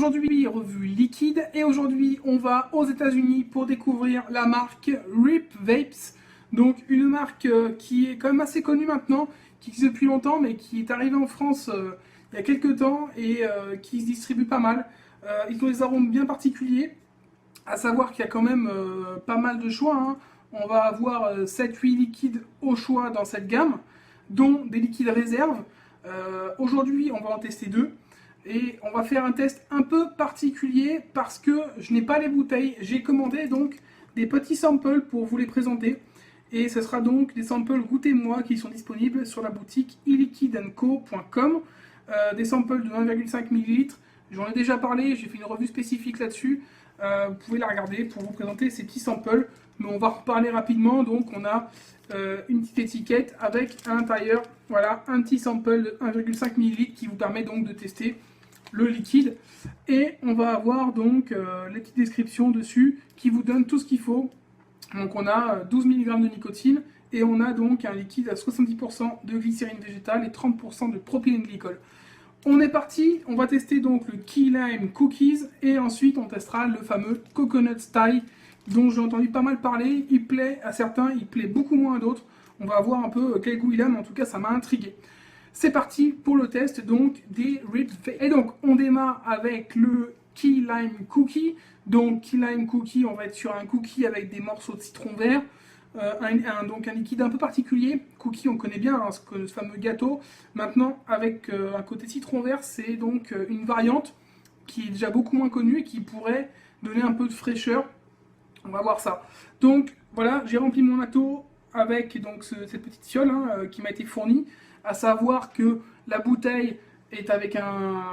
Aujourd'hui, revue liquide, et aujourd'hui on va aux États-Unis pour découvrir la marque Rip Vapes. Donc une marque qui est quand même assez connue maintenant, qui existe depuis longtemps, mais qui est arrivée en France il y a quelques temps et qui se distribue pas mal. Ils ont des arômes bien particuliers, à savoir qu'il y a quand même pas mal de choix, hein. On va avoir 7-8 liquides au choix dans cette gamme, dont des liquides réserves. Aujourd'hui, on va en tester deux. Et on va faire un test un peu particulier parce que je n'ai pas les bouteilles. J'ai commandé donc des petits samples pour vous les présenter. Et ce sera donc des samples goûtez-moi qui sont disponibles sur la boutique iliquidandco.com. Des samples de 1,5 ml. J'en ai déjà parlé, j'ai fait une revue spécifique là-dessus. Vous pouvez la regarder pour vous présenter ces petits samples. Mais on va reparler rapidement. Donc on a une petite étiquette avec à l'intérieur voilà, un petit sample de 1,5 ml qui vous permet donc de tester le liquide. Et on va avoir donc les petites descriptions dessus qui vous donnent tout ce qu'il faut. Donc on a 12 mg de nicotine et on a donc un liquide à 70% de glycérine végétale et 30% de propylène-glycol. On est parti, on va tester donc le Key Lime Cookies et ensuite on testera le fameux Coconut Style dont j'ai entendu pas mal parler. Il plaît à certains, il plaît beaucoup moins à d'autres. On va voir un peu quel goût il a, mais en tout cas ça m'a intrigué. C'est parti pour le test donc des Rip Vapes. Et donc on démarre avec le Key Lime Cookie. Donc Key Lime Cookie, on va être sur un cookie avec des morceaux de citron vert. Donc un liquide un peu particulier. Cookie, on connaît bien hein, ce fameux gâteau. Maintenant, avec un côté citron vert, c'est donc une variante qui est déjà beaucoup moins connue et qui pourrait donner un peu de fraîcheur. On va voir ça. Donc voilà, j'ai rempli mon atto avec donc cette petite fiole hein, qui m'a été fournie. À savoir que la bouteille est avec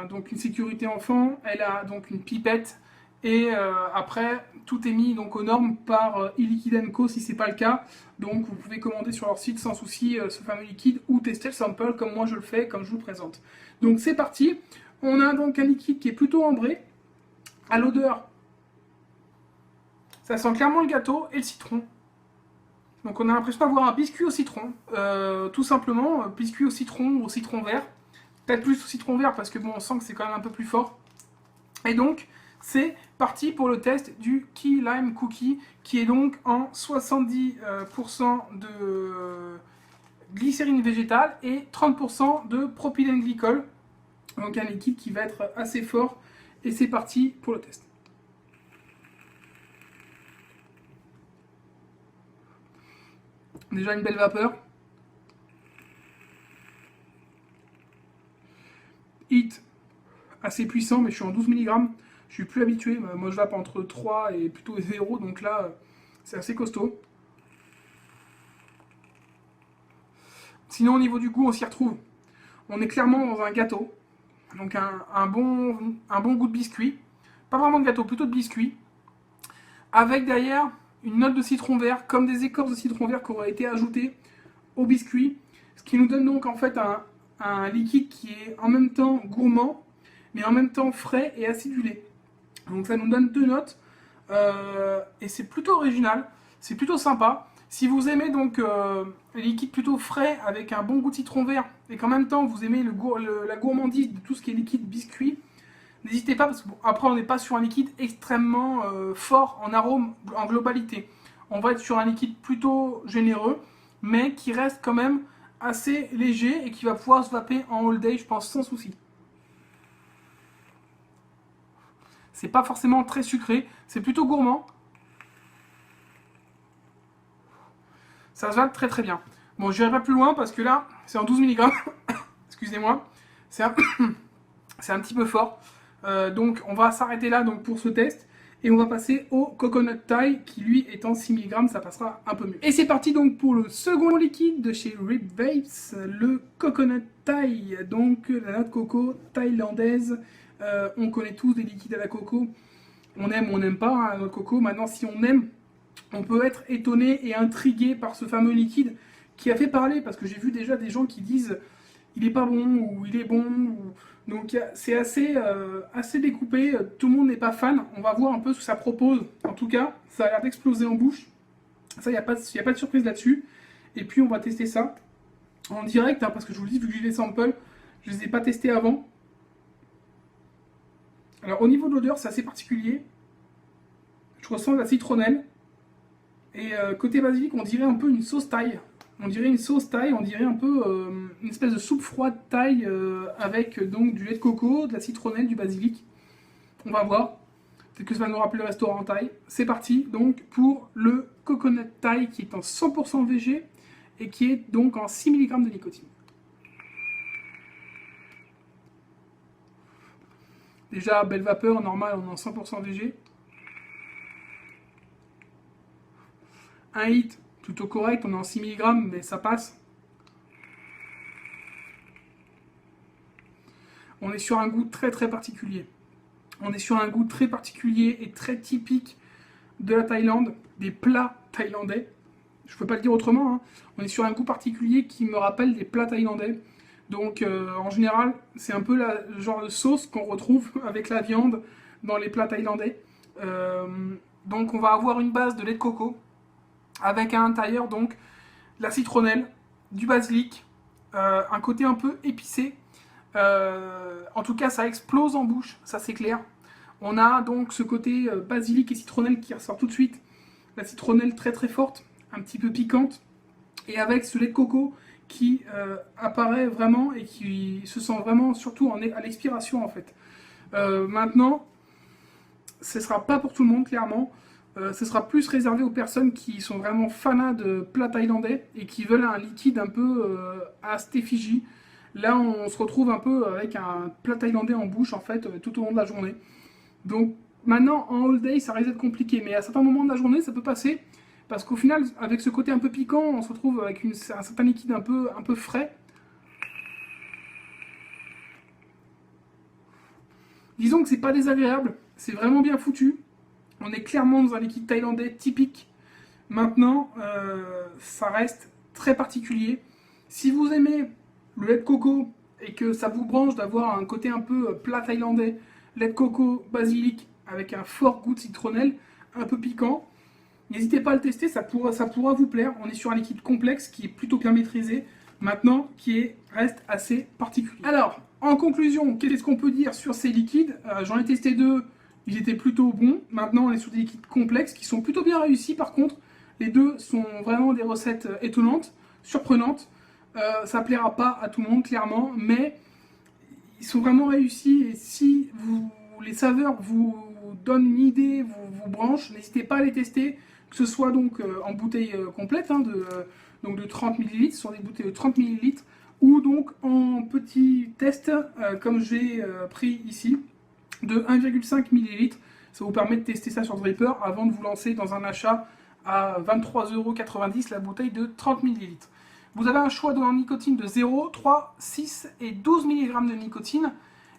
donc une sécurité enfant. Elle a donc une pipette. Et après, tout est mis donc aux normes par iliquid & Co si c'est pas le cas. Donc vous pouvez commander sur leur site sans souci ce fameux liquide ou tester le sample comme moi je le fais, comme je vous le présente. Donc c'est parti. On a donc un liquide qui est plutôt ambré. À l'odeur, ça sent clairement le gâteau et le citron. Donc on a l'impression d'avoir un biscuit au citron. Tout simplement, biscuit au citron vert. Peut-être plus au citron vert parce que bon, on sent que c'est quand même un peu plus fort. Et donc, c'est parti pour le test du Key Lime Cookie, qui est donc en 70% de glycérine végétale et 30% de propylène-glycol. Donc un liquide qui va être assez fort. Et c'est parti pour le test. Déjà une belle vapeur. Hit assez puissant, mais je suis en 12 mg. Je suis plus habitué, moi je vape entre 3 et plutôt 0, donc là c'est assez costaud. Sinon au niveau du goût on s'y retrouve. On est clairement dans un gâteau, donc un bon goût de biscuit. Pas vraiment de gâteau, plutôt de biscuit. Avec derrière une note de citron vert, comme des écorces de citron vert qui auraient été ajoutées au biscuit. Ce qui nous donne donc en fait un liquide qui est en même temps gourmand, mais en même temps frais et acidulé. Donc ça nous donne deux notes, et c'est plutôt original, c'est plutôt sympa. Si vous aimez donc les liquides plutôt frais avec un bon goût de citron vert, et qu'en même temps vous aimez la gourmandise de tout ce qui est liquide biscuit, n'hésitez pas, parce que bon, après on n'est pas sur un liquide extrêmement fort en arôme en globalité. On va être sur un liquide plutôt généreux, mais qui reste quand même assez léger et qui va pouvoir se vaper en all day, je pense, sans souci. C'est pas forcément très sucré, c'est plutôt gourmand. Ça se vape très très bien. Bon, je n'irai pas plus loin parce que là, c'est en 12 mg. Excusez-moi. C'est un petit peu fort. Donc, on va s'arrêter là donc, pour ce test. Et on va passer au Coconut Style qui lui est en 6 mg, ça passera un peu mieux. Et c'est parti donc pour le second liquide de chez Rip Vapes, le Coconut Style. Donc la noix de coco thaïlandaise. On connaît tous des liquides à la coco. On aime ou on n'aime pas hein, la noix de coco. Maintenant si on aime, on peut être étonné et intrigué par ce fameux liquide qui a fait parler. Parce que j'ai vu déjà des gens qui disent il est pas bon ou il est bon. Donc c'est assez découpé, tout le monde n'est pas fan. On va voir un peu ce que ça propose. En tout cas, ça a l'air d'exploser en bouche. Ça, il n'y a pas de surprise là-dessus. Et puis on va tester ça en direct, hein, parce que je vous le dis, vu que j'ai les samples, je ne les ai pas testés avant. Alors au niveau de l'odeur, c'est assez particulier. Je ressens de la citronnelle. Et côté basilic, on dirait un peu une sauce thaï. On dirait une sauce thaï, on dirait un peu une espèce de soupe froide thaï avec donc du lait de coco, de la citronnelle, du basilic. On va voir. Peut-être que ça va nous rappeler le restaurant thaï. C'est parti donc pour le coconut thaï qui est en 100% végé et qui est donc en 6 mg de nicotine. Déjà, belle vapeur, normal, on est en 100% végé. Un hit, plutôt correct, on est en 6 mg, mais ça passe. On est sur un goût très très particulier. On est sur un goût très particulier et très typique de la Thaïlande, des plats thaïlandais. Je ne peux pas le dire autrement, hein. On est sur un goût particulier qui me rappelle des plats thaïlandais. Donc en général, c'est un peu le genre de sauce qu'on retrouve avec la viande dans les plats thaïlandais. Donc on va avoir une base de lait de coco avec à l'intérieur donc la citronnelle, du basilic, un côté un peu épicé. En tout cas, ça explose en bouche, ça c'est clair. On a donc ce côté basilic et citronnelle qui ressort tout de suite. La citronnelle très très forte, un petit peu piquante. Et avec ce lait de coco qui apparaît vraiment et qui se sent vraiment surtout à l'expiration en fait. Maintenant, ce ne sera pas pour tout le monde clairement. Ce sera plus réservé aux personnes qui sont vraiment fanas de plats thaïlandais et qui veulent un liquide un peu à cette effigie. Là, on se retrouve un peu avec un plat thaïlandais en bouche en fait tout au long de la journée. Donc maintenant, en all day, ça risque d'être compliqué, mais à certains moments de la journée, ça peut passer. Parce qu'au final, avec ce côté un peu piquant, on se retrouve avec un certain liquide un peu frais. Disons que c'est pas désagréable, c'est vraiment bien foutu. On est clairement dans un liquide thaïlandais typique. Maintenant, ça reste très particulier. Si vous aimez le lait de coco et que ça vous branche d'avoir un côté un peu plat thaïlandais, lait de coco, basilic, avec un fort goût de citronnelle, un peu piquant, n'hésitez pas à le tester, ça pourra vous plaire. On est sur un liquide complexe qui est plutôt bien maîtrisé, maintenant qui reste assez particulier. Alors, en conclusion, qu'est-ce qu'on peut dire sur ces liquides? J'en ai testé deux, ils étaient plutôt bons. Maintenant, on est sur des liquides complexes qui sont plutôt bien réussis par contre. Les deux sont vraiment des recettes étonnantes, surprenantes. Ça plaira pas à tout le monde, clairement, mais ils sont vraiment réussis. Et si les saveurs vous donnent une idée, vous branchent, n'hésitez pas à les tester. Que ce soit donc en bouteille complète, hein, donc de 30 ml, sur des bouteilles de 30 ml, ou donc en petit test, comme j'ai pris ici, de 1,5 ml. Ça vous permet de tester ça sur Dripper avant de vous lancer dans un achat à 23,90 € la bouteille de 30 ml. Vous avez un choix de nicotine de 0, 3, 6 et 12 mg de nicotine.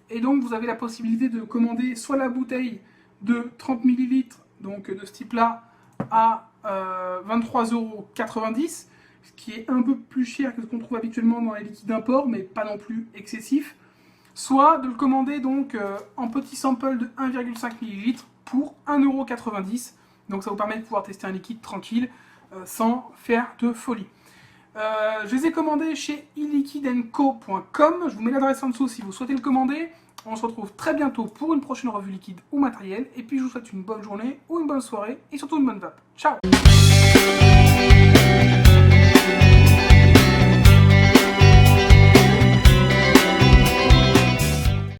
Et donc vous avez la possibilité de commander soit la bouteille de 30 ml, donc de ce type-là, à 23,90 €, ce qui est un peu plus cher que ce qu'on trouve habituellement dans les liquides d'import, mais pas non plus excessif. Soit de le commander donc en petit sample de 1,5 ml pour 1,90 €. Donc ça vous permet de pouvoir tester un liquide tranquille, sans faire de folie. Je les ai commandés chez iliquidandco.com. Je vous mets l'adresse en dessous si vous souhaitez le commander. On se retrouve très bientôt pour une prochaine revue liquide ou matériel. Et puis je vous souhaite une bonne journée ou une bonne soirée et surtout une bonne vape. Ciao!